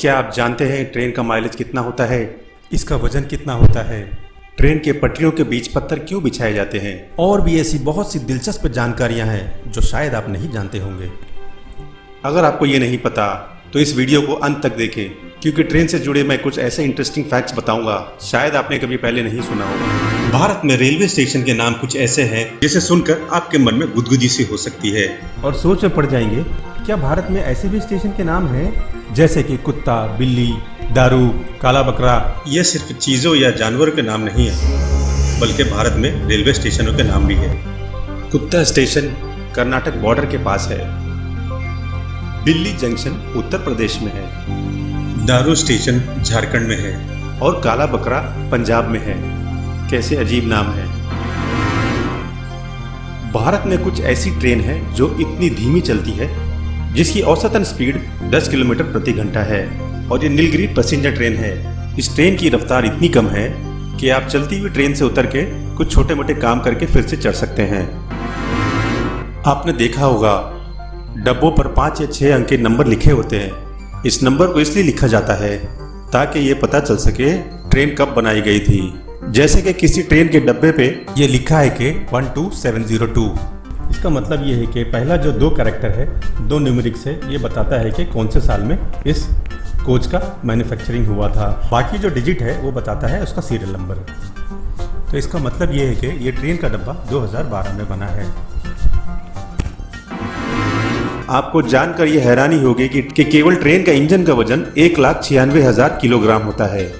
क्या आप जानते हैं ट्रेन का माइलेज कितना होता है? इसका वजन कितना होता है? ट्रेन के पटरियों के बीच पत्थर क्यों बिछाए जाते हैं? और भी ऐसी बहुत सी दिलचस्प जानकारियां हैं जो शायद आप नहीं जानते होंगे। अगर आपको ये नहीं पता तो इस वीडियो को अंत तक देखें, क्योंकि ट्रेन से जुड़े मैं कुछ ऐसे इंटरेस्टिंग फैक्ट्स बताऊंगा शायद आपने कभी पहले नहीं सुना होगा। भारत में रेलवे स्टेशन के नाम कुछ ऐसे हैं जिसे सुनकर आपके मन में गुदगुदी सी हो सकती है और सोच में पड़ जाएंगे, क्या भारत में ऐसे भी स्टेशन के नाम हैं जैसे कि कुत्ता, बिल्ली, दारू, काला बकरा? ये सिर्फ चीजों या जानवरों के नाम नहीं है, बल्कि भारत में रेलवे स्टेशनों के नाम भी है। कुत्ता स्टेशन कर्नाटक बॉर्डर के पास है। बिल्ली जंक्शन उत्तर प्रदेश में है। दारू स्टेशन झारखंड में है और काला बकरा पंजाब में है। कैसे अजीब नाम है। भारत में कुछ ऐसी ट्रेन है जो इतनी धीमी चलती है जिसकी औसतन स्पीड 10 किलोमीटर प्रति घंटा है, और ये नीलगिरी पैसेंजर ट्रेन है। इस ट्रेन की रफ्तार इतनी कम है कि आप चलती हुई ट्रेन से उतर के कुछ छोटे मोटे काम करके फिर से चढ़ सकते हैं। आपने देखा होगा डब्बों पर 5 या 6 अंक के नंबर लिखे होते हैं। इस नंबर को इसलिए लिखा जाता है ताकि ये पता चल सके ट्रेन कब बनाई गई थी। जैसे कि किसी ट्रेन के डब्बे पे ये लिखा है कि 12702। इसका मतलब ये है कि पहला जो 2 कैरेक्टर है, 2 न्यूमेरिक्स है, ये बताता है कि कौन से साल में इस कोच का मैन्युफैक्चरिंग हुआ था। बाकी जो डिजिट है वो बताता है उसका सीरियल नंबर। तो इसका मतलब ये है कि ये ट्रेन का डब्बा 2012 में बना है। आपको जानकर ये हैरानी होगी कि केवल ट्रेन का इंजन का वजन 1,96,000 किलोग्राम होता है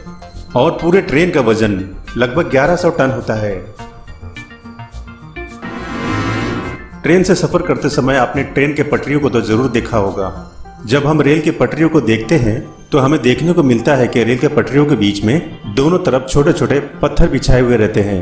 और पूरे ट्रेन का वजन लगभग 1100 टन होता है। ट्रेन से सफर करते समय आपने ट्रेन के पटरियों को तो जरूर देखा होगा। जब हम रेल के पटरियों को देखते हैं तो हमें देखने को मिलता है कि रेल के पटरियों के बीच में दोनों तरफ छोटे छोटे पत्थर बिछाए हुए रहते हैं।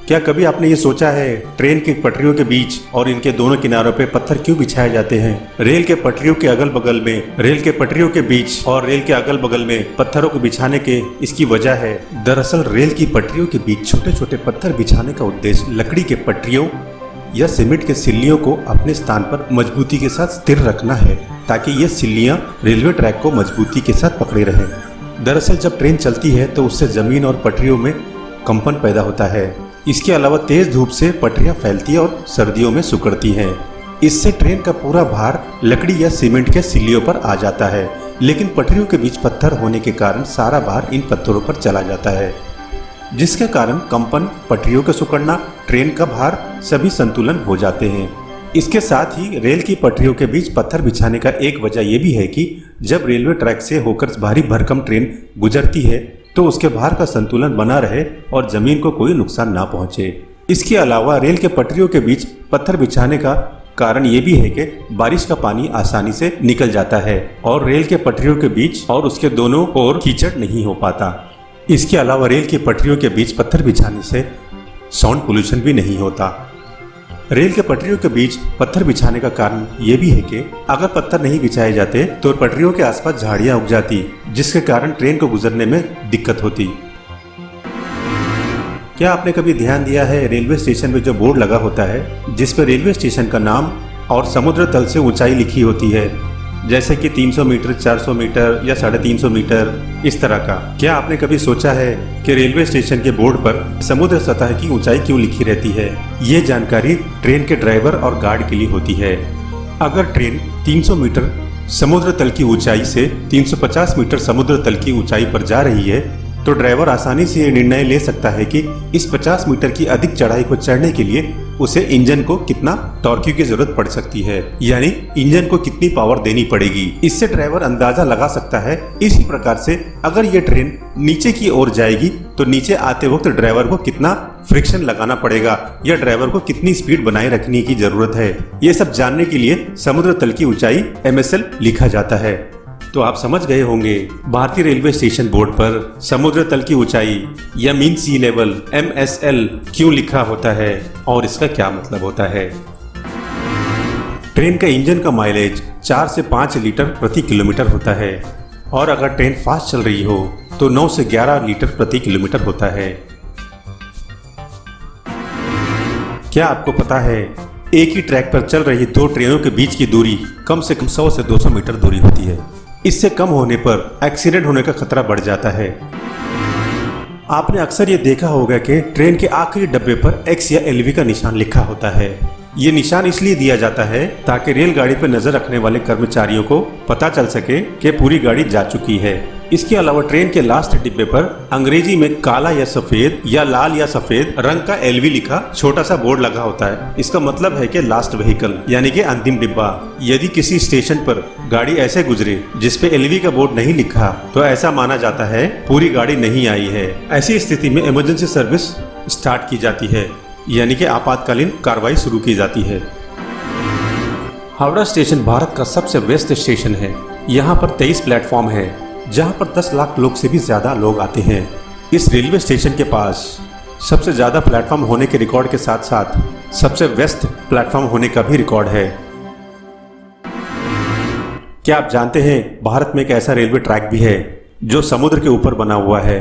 क्या कभी आपने ये सोचा है ट्रेन के पटरियों के बीच और इनके दोनों किनारों पे पत्थर क्यों बिछाए जाते हैं? रेल के पटरियों के अगल बगल में, रेल के पटरियों के बीच और रेल के अगल बगल में पत्थरों को बिछाने के इसकी वजह है, दरअसल रेल की पटरियों के बीच छोटे छोटे पत्थर बिछाने का उद्देश्य लकड़ी के पटरियों या सीमेंट के सिल्लियों को अपने स्थान पर मजबूती के साथ स्थिर रखना है, ताकि ये सिल्लियां रेलवे ट्रैक को मजबूती के साथ पकड़े रहें। दरअसल जब ट्रेन चलती है तो उससे जमीन और पटरियों में कंपन पैदा होता है। इसके अलावा तेज धूप से पटरियां फैलती है और सर्दियों में सिकुड़ती हैं। इससे ट्रेन का पूरा भार लकड़ी या सीमेंट के सिल्लियों पर आ जाता है, लेकिन पटरियों के बीच पत्थर होने के कारण सारा भार इन पत्थरों पर चला जाता है, जिसके कारण कंपन, पटरियों का सिकुड़ना, ट्रेन का भार सभी संतुलन हो जाते हैं। इसके साथ ही रेल की पटरियों के बीच पत्थर बिछाने का एक वजह यह भी है कि जब रेलवे ट्रैक से होकर भारी भरकम ट्रेन गुजरती है तो उसके भार का संतुलन बना रहे और जमीन को कोई नुकसान ना पहुंचे। इसके अलावा रेल के पटरियों के बीच पत्थर बिछाने का कारण ये भी है कि बारिश का पानी आसानी से निकल जाता है और रेल के पटरियों के बीच और उसके दोनों ओर कीचड़ नहीं हो पाता। इसके अलावा रेल की पटरियों के बीच पत्थर बिछाने से साउंड पोल्यूशन भी नहीं होता। रेल के पटरियों के बीच पत्थर बिछाने का कारण ये भी है कि अगर पत्थर नहीं बिछाए जाते तो पटरियों के आसपास झाड़ियां उग जाती, जिसके कारण ट्रेन को गुजरने में दिक्कत होती। क्या आपने कभी ध्यान दिया है रेलवे स्टेशन में जो बोर्ड लगा होता है जिस पर रेलवे स्टेशन का नाम और समुद्र तल से ऊंचाई लिखी होती है, जैसे कि 300 मीटर, 400 मीटर या 350 मीटर, इस तरह का? क्या आपने कभी सोचा है कि रेलवे स्टेशन के बोर्ड पर समुद्र सतह की ऊंचाई क्यों लिखी रहती है? ये जानकारी ट्रेन के ड्राइवर और गार्ड के लिए होती है। अगर ट्रेन 300 मीटर समुद्र तल की ऊंचाई से 350 मीटर समुद्र तल की ऊंचाई पर जा रही है तो ड्राइवर आसानी से ये निर्णय ले सकता है कि इस 50 मीटर की अधिक चढ़ाई को चढ़ने के लिए उसे इंजन को कितना टॉर्क की जरूरत पड़ सकती है, यानी इंजन को कितनी पावर देनी पड़ेगी। इससे ड्राइवर अंदाजा लगा सकता है। इसी प्रकार से अगर ये ट्रेन नीचे की ओर जाएगी तो नीचे आते वक्त ड्राइवर को कितना फ्रिक्शन लगाना पड़ेगा या ड्राइवर को कितनी स्पीड बनाए रखने की जरूरत है, ये सब जानने के लिए समुद्र तल की ऊंचाई MSL लिखा जाता है। तो आप समझ गए होंगे भारतीय रेलवे स्टेशन बोर्ड पर समुद्र तल की ऊंचाई या मीन सी लेवल MSL क्यों लिखा होता है और इसका क्या मतलब होता है। ट्रेन का इंजन का माइलेज 4 से 5 लीटर प्रति किलोमीटर होता है और अगर ट्रेन फास्ट चल रही हो तो 9 से 11 लीटर प्रति किलोमीटर होता है। क्या आपको पता है एक ही ट्रैक पर चल रही 2 ट्रेनों के बीच की दूरी कम से कम 100 से 200 मीटर दूरी होती है। इससे कम होने पर एक्सीडेंट होने का खतरा बढ़ जाता है। आपने अक्सर ये देखा होगा कि ट्रेन के आखिरी डब्बे पर X या LV का निशान लिखा होता है। ये निशान इसलिए दिया जाता है ताकि रेलगाड़ी पर नजर रखने वाले कर्मचारियों को पता चल सके कि पूरी गाड़ी जा चुकी है। इसके अलावा ट्रेन के लास्ट डिब्बे पर अंग्रेजी में काला या सफेद या लाल या सफेद रंग का LV लिखा छोटा सा बोर्ड लगा होता है। इसका मतलब है कि लास्ट व्हीकल यानी कि अंतिम डिब्बा। यदि किसी स्टेशन पर गाड़ी ऐसे गुजरे जिसपे LV का बोर्ड नहीं लिखा तो ऐसा माना जाता है पूरी गाड़ी नहीं आई है। ऐसी स्थिति में इमरजेंसी सर्विस स्टार्ट की जाती है, यानी कि आपातकालीन कार्रवाई शुरू की जाती है। हावड़ा स्टेशन भारत का सबसे व्यस्त स्टेशन है। यहाँ पर 23 प्लेटफॉर्म है जहाँ पर 10 लाख लोग से भी ज्यादा लोग आते हैं। इस रेलवे स्टेशन के पास सबसे ज्यादा प्लेटफॉर्म होने के रिकॉर्ड के साथ साथ सबसे व्यस्त प्लेटफॉर्म होने का भी रिकॉर्ड है। क्या आप जानते हैं भारत में एक ऐसा रेलवे ट्रैक भी है जो समुद्र के ऊपर बना हुआ है,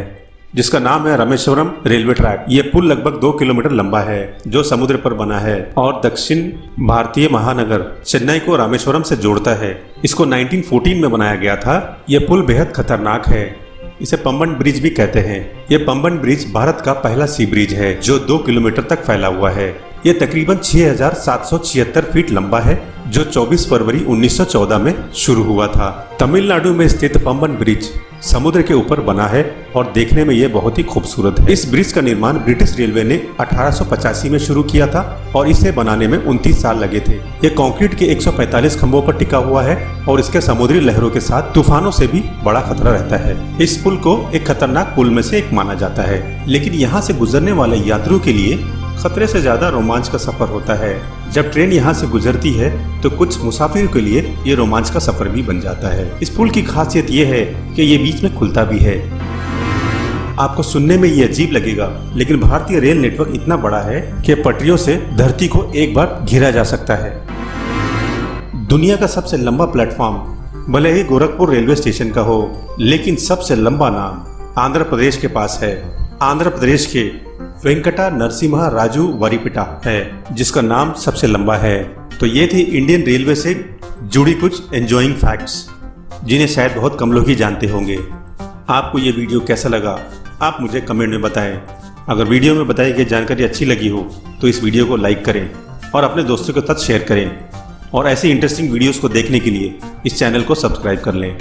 जिसका नाम है रामेश्वरम रेलवे ट्रैक। ये पुल लगभग 2 किलोमीटर लंबा है जो समुद्र पर बना है और दक्षिण भारतीय महानगर चेन्नई को रामेश्वरम से जोड़ता है। इसको 1914 में बनाया गया था। ये पुल बेहद खतरनाक है, इसे पंबन ब्रिज भी कहते हैं। ये पंबन ब्रिज भारत का पहला सी ब्रिज है जो 2 किलोमीटर तक फैला हुआ है। ये तकरीबन 6,776 फीट लंबा है जो 24 फरवरी 1914 में शुरू हुआ था। तमिलनाडु में स्थित पंबन ब्रिज समुद्र के ऊपर बना है और देखने में यह बहुत ही खूबसूरत है। इस ब्रिज का निर्माण ब्रिटिश रेलवे ने 1885 में शुरू किया था और इसे बनाने में 29 साल लगे थे। ये कंक्रीट के 145 खंभों पर टिका हुआ है और इसके समुद्री लहरों के साथ तूफानों से भी बड़ा खतरा रहता है। इस पुल को एक खतरनाक पुल में से एक माना जाता है, लेकिन यहाँ से गुजरने वाले यात्रियों के लिए खतरे से ज्यादा रोमांच का सफर होता है। जब ट्रेन यहाँ से गुजरती है तो कुछ मुसाफिरों के लिए ये रोमांच का सफर भी बन जाता है। इस पुल की खासियत ये है कि ये बीच में खुलता भी है। आपको सुनने में ये अजीब लगेगा, लेकिन भारतीय रेल नेटवर्क इतना बड़ा है कि पटरियों से धरती को एक बार घेरा जा सकता है। दुनिया का सबसे लंबा प्लेटफॉर्म भले ही गोरखपुर रेलवे स्टेशन का हो, लेकिन सबसे लंबा नाम आंध्र प्रदेश के पास है। आंध्र प्रदेश के वेंकटा नरसिम्हा राजू वारीपेटा है, जिसका नाम सबसे लंबा है। तो ये थी इंडियन रेलवे से जुड़ी कुछ एंजॉइंग फैक्ट्स जिन्हें शायद बहुत कम लोग ही जानते होंगे। आपको ये वीडियो कैसा लगा आप मुझे कमेंट में बताएं। अगर वीडियो में बताई गई जानकारी अच्छी लगी हो तो इस वीडियो को लाइक करें और अपने दोस्तों के साथ शेयर करें और ऐसे इंटरेस्टिंग वीडियोस को देखने के लिए इस चैनल को सब्सक्राइब कर लें।